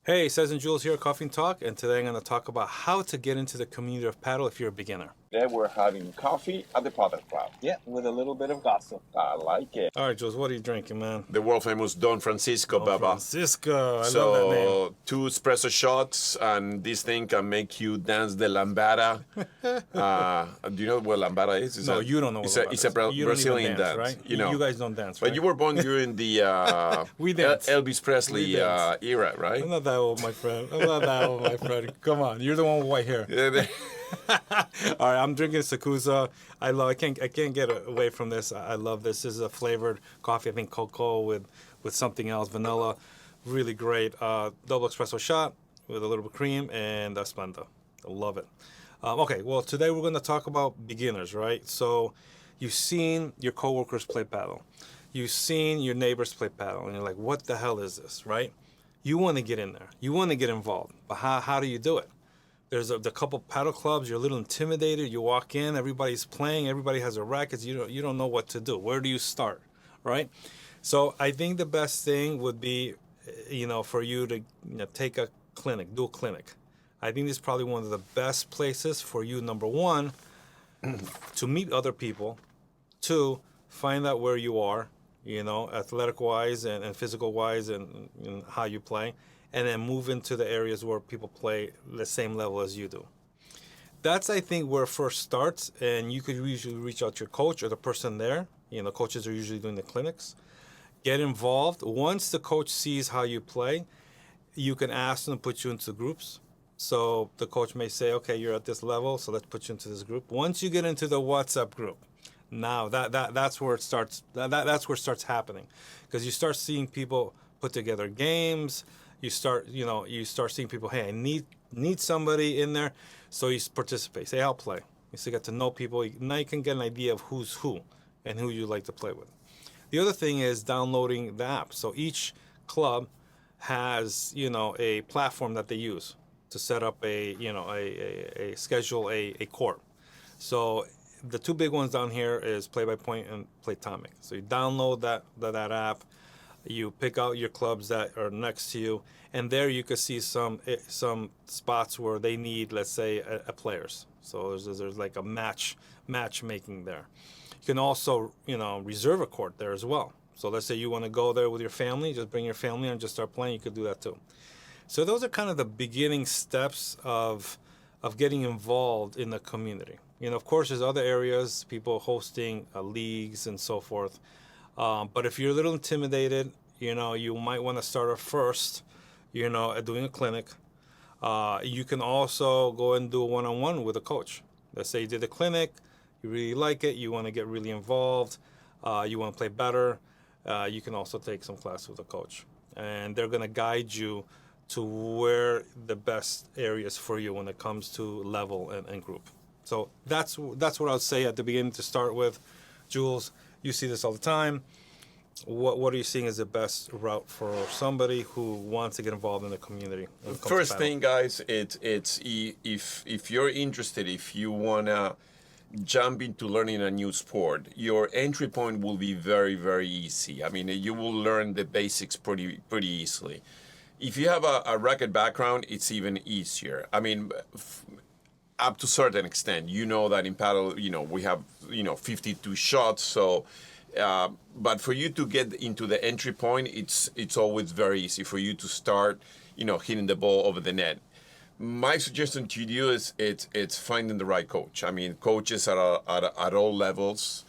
Hey, Cesc and Jules here, Coffee and Talk, and today I'm going to talk about how to get into the community of paddle if you're a beginner. Today we're having coffee at the Padel Club. Yeah, with a little bit of gossip. I like it. All right, Jules, what are you drinking, man? The world famous Don Francisco, Don Baba. Francisco, I love that name. 2 espresso shots, and this thing can make you dance the lambada. Do you know what lambada is? No, you don't know what lambada It's a is. You don't Brazilian even dance, dance. right? You know. You guys don't dance, right? But you were born during the We dance. Elvis Presley We dance. era, right? I'm not that old, my friend. I'm not that old, my friend. Come on, you're the one with white hair. All right, I'm drinking Sakusa. I can't get away from this. I love this. This is a flavored coffee. I think cocoa with something else, vanilla. Really great. Double espresso shot with a little bit of cream and Splenda. I love it. Okay, well today we're going to talk about beginners, right? So you've seen your coworkers play paddle. You've seen your neighbors play paddle, and you're like, what the hell is this, right? You want to get in there. You want to get involved. But how do you do it? There's a couple paddle clubs. You're a little intimidated. You walk in, everybody's playing, everybody has a racket. You don't know what to do. Where do you start, right? So I think the best thing would be, for you to take a clinic, do a clinic. I think this is probably one of the best places for you. Number one, to meet other people. Two, find out where you are, athletic wise and physical wise, and how you play. And then move into the areas where people play the same level as you do. That's, I think, where it first starts, and you could usually reach out to your coach or the person there. Coaches are usually doing the clinics. Get involved. Once the coach sees how you play, you can ask them to put you into groups. So the coach may say, okay, you're at this level, so let's put you into this group. Once you get into the WhatsApp group, now that's where it starts. That's where it starts happening, because you start seeing people put together games. You start seeing people, hey, I need somebody in there. So you participate. Say, I'll play. You still get to know people. Now you can get an idea of who's who and who you like to play with. The other thing is downloading the app. So each club has, a platform that they use to set up a schedule a court. So the two big ones down here is Play by Point and Playtomic. So you download that app. You pick out your clubs that are next to you, and there you can see some spots where they need, let's say, a players. So there's like a matchmaking there. You can also reserve a court there as well. So let's say you want to go there with your family, just bring your family and just start playing. You could do that too. So those are kind of the beginning steps of getting involved in the community. Of course, there's other areas, people hosting leagues and so forth. But if you're a little intimidated, you might want to start off first, at doing a clinic. You can also go and do a one-on-one with a coach. Let's say you did a clinic, you really like it, you want to get really involved, you want to play better. You can also take some class with a coach. And they're going to guide you to where the best areas for you when it comes to level and group. So that's what I'll say at the beginning to start with. Jules, you see this all the time. What are you seeing as the best route for somebody who wants to get involved in the community? First thing, guys, it's if you're interested, if you wanna jump into learning a new sport, your entry point will be very, very easy. I mean, you will learn the basics pretty easily. If you have a racket background, it's even easier. I mean, up to a certain extent, that in paddle, we have 52 shots, so. But for you to get into the entry point, it's always very easy for you to start, hitting the ball over the net. My suggestion to you is it's finding the right coach. I mean, coaches at all levels.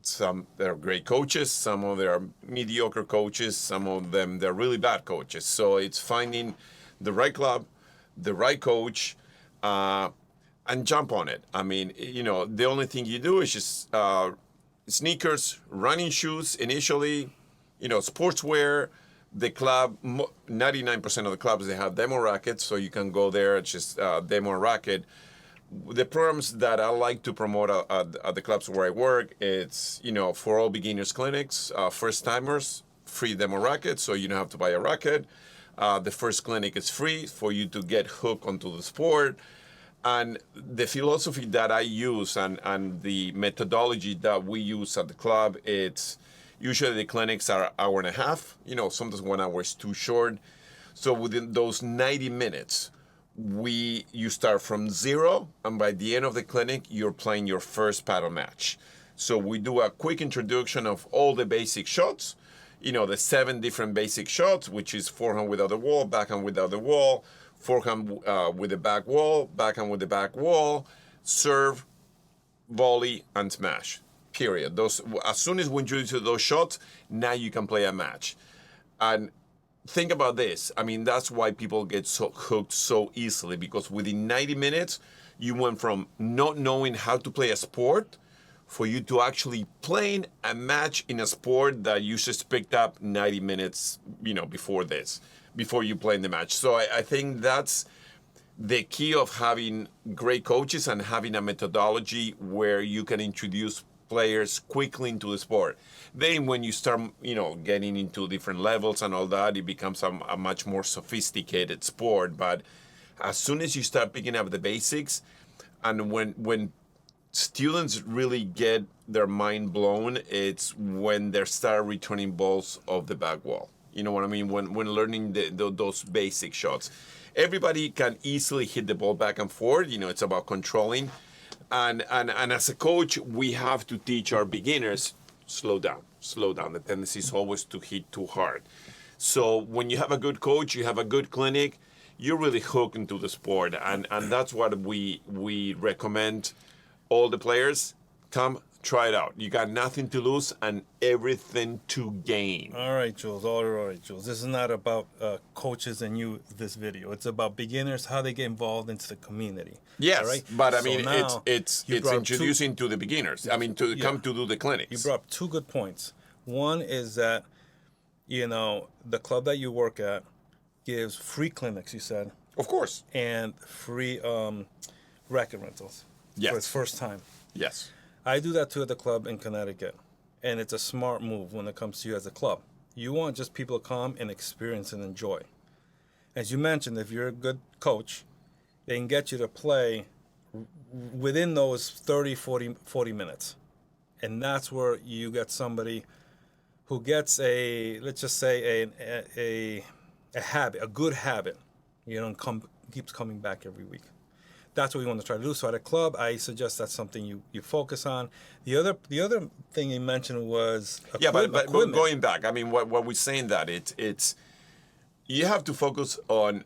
Some they're great coaches, some of them are mediocre coaches, some of them they're really bad coaches. So it's finding the right club, the right coach, and jump on it. I mean, the only thing you do is just sneakers, running shoes initially, sportswear. The club, 99% of the clubs, they have demo rackets, so you can go there, it's just demo racket. The programs that I like to promote at the clubs where I work, it's, for all beginners clinics, first timers, free demo racket, so you don't have to buy a racket. The first clinic is free for you to get hooked onto the sport. And the philosophy that I use and the methodology that we use at the club, it's usually the clinics are an hour and a half. Sometimes 1 hour is too short. So within those 90 minutes, you start from zero, and by the end of the clinic, you're playing your first paddle match. So we do a quick introduction of all the basic shots, the 7 different basic shots, which is forehand without the wall, backhand without the wall, forehand with the back wall, backhand with the back wall, serve, volley, and smash. Period. Those, as soon as we introduce those shots, now you can play a match. And think about this. I mean, that's why people get so hooked so easily, because within 90 minutes, you went from not knowing how to play a sport for you to actually playing a match in a sport that you just picked up 90 minutes, before you play in the match. So I think that's the key of having great coaches and having a methodology where you can introduce players quickly into the sport. Then when you start, getting into different levels and all that, it becomes a much more sophisticated sport. But as soon as you start picking up the basics, and when students really get their mind blown, it's when they start returning balls off the back wall. You know what I mean? When learning those basic shots. Everybody can easily hit the ball back and forth. It's about controlling. And as a coach, we have to teach our beginners, slow down. The tendency is always to hit too hard. So when you have a good coach, you have a good clinic, you're really hooked into the sport. And that's what we recommend all the players. Come, try it out. You got nothing to lose and everything to gain. All right, Jules. All right, Jules. This is not about coaches and you, this video. It's about beginners, how they get involved into the community. Yes, all right? but I So mean, now it's introducing to the beginners. I mean, come to do the clinics. You brought up 2 good points. One is that, the club that you work at gives free clinics, you said. Of course. And free racket rentals. Yes. For its first time. Yes. I do that too at the club in Connecticut. And it's a smart move when it comes to you as a club. You want just people to come and experience and enjoy. As you mentioned, if you're a good coach, they can get you to play within those 30, 40 minutes. And that's where you get somebody who gets let's just say a habit, a good habit, keeps coming back every week. That's what we want to try to do. So at a club, I suggest that's something you focus on. The other thing you mentioned was but going back, I mean, what we're saying that it's you have to focus on.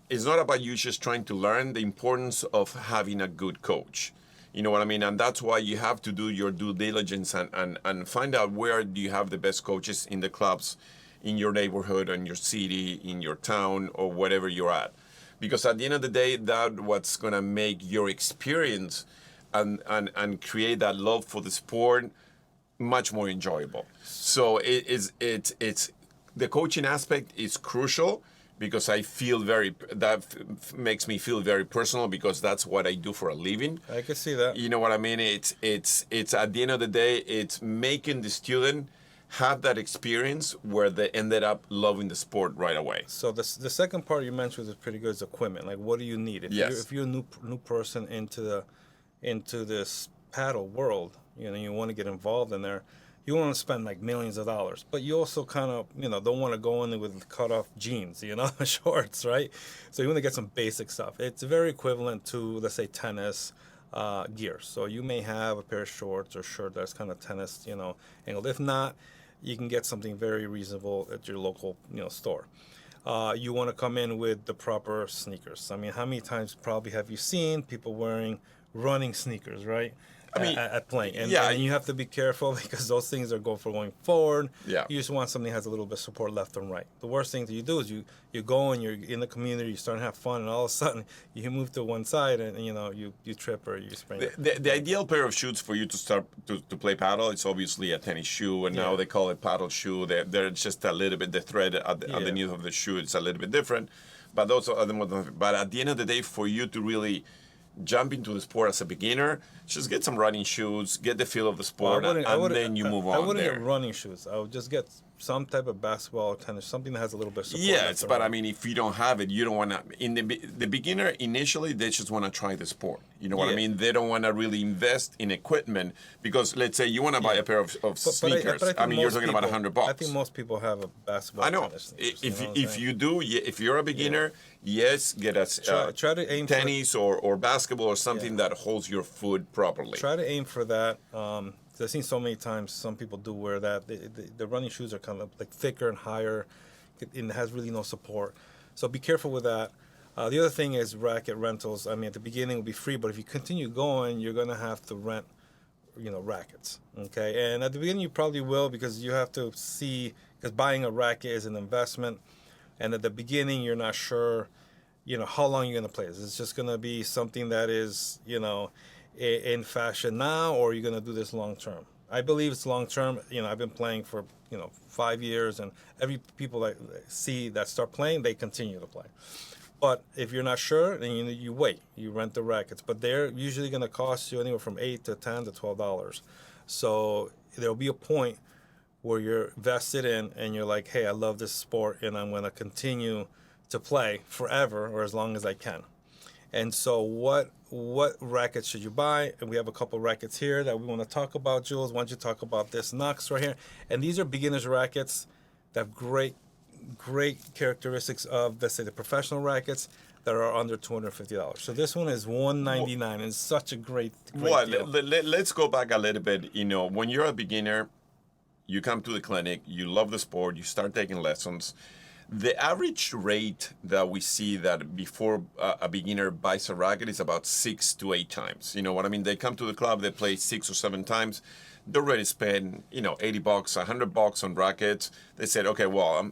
It's not about you just trying to learn. The importance of having a good coach. You know what I mean? And that's why you have to do your due diligence and find out where do you have the best coaches in the clubs, in your neighborhood, in your city, in your town, or whatever you're at. Because at the end of the day, that's what's going to make your experience and create that love for the sport much more enjoyable. So it's the coaching aspect is crucial, because I feel makes me feel very personal, because that's what I do for a living. I can see that. You know what I mean? It's at the end of the day, it's making the student have that experience where they ended up loving the sport right away. So the second part you mentioned is pretty good, is equipment. Like, what do you need? If you're a new person into this paddle world, you want to get involved in there, you want to spend like millions of dollars, but you also kind of don't want to go in there with cut off jeans, shorts, right? So you want to get some basic stuff. It's very equivalent to, let's say, tennis gear. So you may have a pair of shorts or shirt that's kind of tennis, angled. If not, you can get something very reasonable at your local, store. You want to come in with the proper sneakers. I mean, how many times probably have you seen people wearing running sneakers, right? At playing. And you have to be careful, because those things are going forward. Yeah. You just want something that has a little bit of support left and right. The worst thing that you do is you go and you're in the community, you start to have fun, and all of a sudden you move to one side and you trip or you sprain. The ideal pair of shoes for you to start to play paddle, it's obviously a tennis shoe, and now they call it paddle shoe. They're just a little bit, the thread underneath of the shoe, it's a little bit different. But those are the most. But at the end of the day, for you to really jump into the sport as a beginner, just get some running shoes, get the feel of the sport, and then you move on. I wouldn't get running shoes. I would just get some type of basketball or tennis, something that has a little bit of support. Yes, but I mean, if you don't have it, you don't want to. In the beginner, initially, they just want to try the sport. You know what I mean? They don't want to really invest in equipment because, let's say, you want to buy a pair of sneakers. I mean, you're talking about $100. I think most people have a basketball. I know. If you do, if you're a beginner, yes, get a try to aim tennis or basketball or something that holds your foot properly. Try to aim for that. I've seen so many times some people do wear that. The running shoes are kind of like thicker and higher, and it has really no support. So be careful with that. The other thing is racket rentals. I mean, at the beginning it will be free, but if you continue going, you're going to have to rent, rackets. Okay, and at the beginning you probably will because you have to see, because buying a racket is an investment, and at the beginning you're not sure, how long you're going to play. Is it just going to be something that is, in fashion now, or are you going to do this long term? I believe it's long term. I've been playing for 5 years, and every people that see that start playing, they continue to play. But if you're not sure, then you wait. You rent the rackets, but they're usually going to cost you anywhere from $8 to $10 to $12. So there'll be a point where you're vested in, and you're like, hey, I love this sport, and I'm going to continue to play forever or as long as I can. And so what rackets should you buy? And we have a couple rackets here that we want to talk about. Jules, why don't you talk about this Knox right here? And these are beginners rackets that have great characteristics of, let's say, the professional rackets that are under $250. So this one is $199, and it's such a great deal. Let's go back a little bit. When you're a beginner, you come to the clinic, you love the sport, you start taking lessons. The average rate that we see that before a beginner buys a racket is about 6 to 8 times. You know what I mean? They come to the club, they play 6 or 7 times. They're ready to spend, $80, $100 on rackets. They said, okay, well, I'm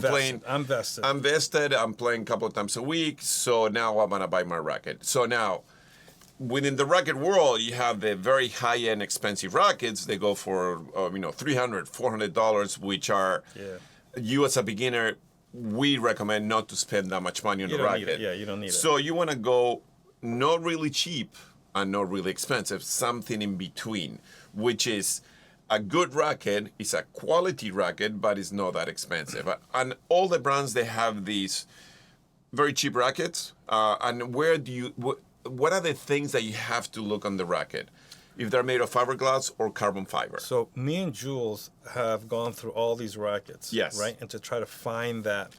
playing. I'm vested. I'm vested. I'm playing a couple of times a week. So now I'm gonna buy my racket. So now, within the racket world, you have the very high-end expensive rackets. They go for $300, $400, which are. Yeah. You as a beginner, we recommend not to spend that much money on a racket. You don't need it. So you want to go not really cheap and not really expensive, something in between, which is a good racket, is a quality racket, but it's not that expensive. And all the brands, they have these very cheap rackets. And what are the things that you have to look on the racket? If they're made of fiberglass or carbon fiber. So me and Jules have gone through all these rackets. Yes. Right? And to try to find that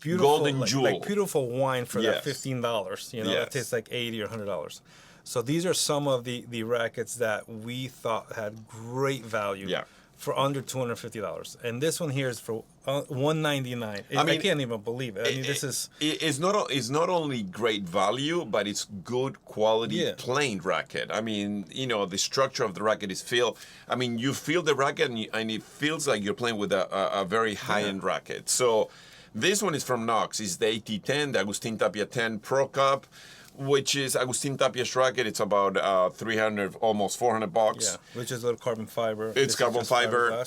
beautiful, golden jewel. Like beautiful wine for that $15. Yes. That tastes like $80 or $100. So these are some of the rackets that we thought had great value for under $250. And this one here is for $199. I can't even believe it. I mean, this is... It's not only great value, but it's good quality plain racket. I mean, the structure of the racket is feel. I mean, you feel the racket and it feels like you're playing with a very high-end racket. So this one is from Knox. It's the AT10, the Agustin Tapia 10 Pro Cup, which is Agustin Tapia's racket. It's about $300, almost $400. Yeah, which is a little carbon fiber. It's carbon fiber.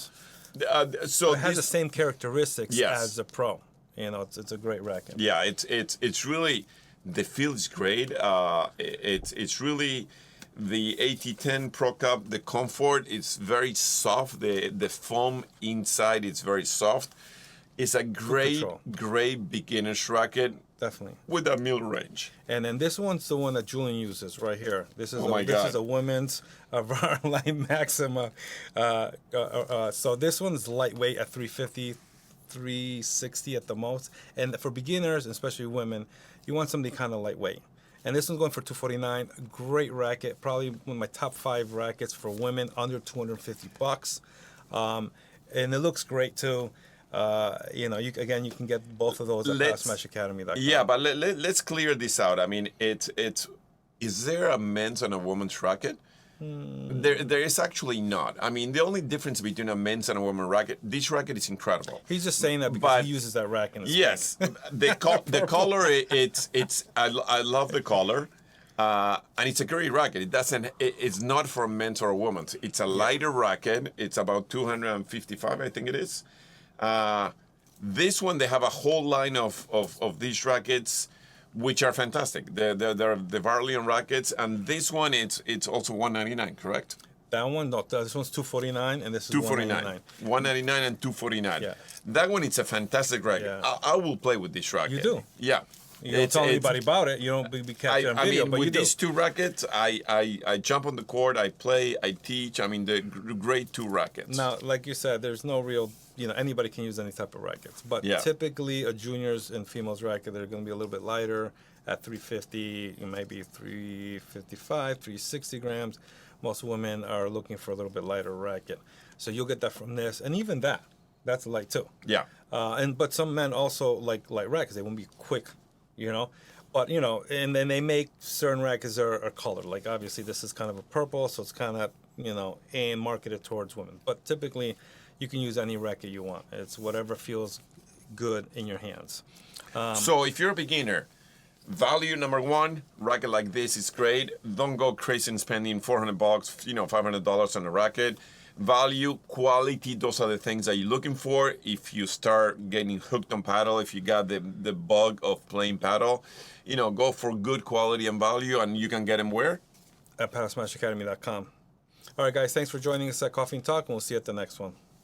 So it has the same characteristics as the Pro. It's a great racket. Yeah, it's really, the feel is great. It's really the AT10 Pro Cup. The comfort, it's very soft. The foam inside is very soft. It's a great beginner's racket. Definitely. With that middle range. And then this one's the one that Julian uses right here. This is a women's Varline Maxima. So this one's lightweight at 350, 360 at the most. And for beginners, especially women, you want something kind of lightweight. And this one's going for $249. Great racket. Probably one of my top 5 rackets for women under $250. And it looks great too. You can get both of those at bassmashacademy.com. Yeah, but let's clear this out. I mean, is there a men's and a woman's racket? There is actually not. I mean, the only difference between a men's and a women's racket, this racket is incredible. He's just saying that because he uses that racket. Yes, the color. I love the color. And it's a great racket. It's not for men's or women's. It's a lighter racket. It's about $255, I think it is. This one, they have a whole line of these rackets, which are fantastic. They're the Varlian rackets, and this one it's also $199, correct? That one, no, this one's $249, and this is $199. $199 and $249. Yeah. That one, it's a fantastic racket. Yeah. I will play with this racket. You do? Yeah. You don't tell anybody about it. You don't be captured on video, mean, but with you do. these two rackets, I jump on the court, I play, I teach. I mean, they're great two rackets. Now, like you said, there's no real, anybody can use any type of rackets. But typically, a juniors and females racket, they're going to be a little bit lighter at 350, maybe 355, 360 grams. Most women are looking for a little bit lighter racket. So you'll get that from this. And even that's light too. Yeah. But some men also like light rackets. They won't be quick, But, and then they make certain rackets are colored. Like, obviously, this is kind of a purple, so it's kind of, and marketed towards women. But typically, you can use any racket you want. It's whatever feels good in your hands. So if you're a beginner, value number one, racket like this is great. Don't go crazy and spending $400, $500 on a racket. Value, quality, those are the things that you're looking for. If you start getting hooked on paddle, if you got the bug of playing paddle, go for good quality and value, and you can get them where? At paddlesmashacademy.com. All right, guys, thanks for joining us at Coffee and Talk, and we'll see you at the next one.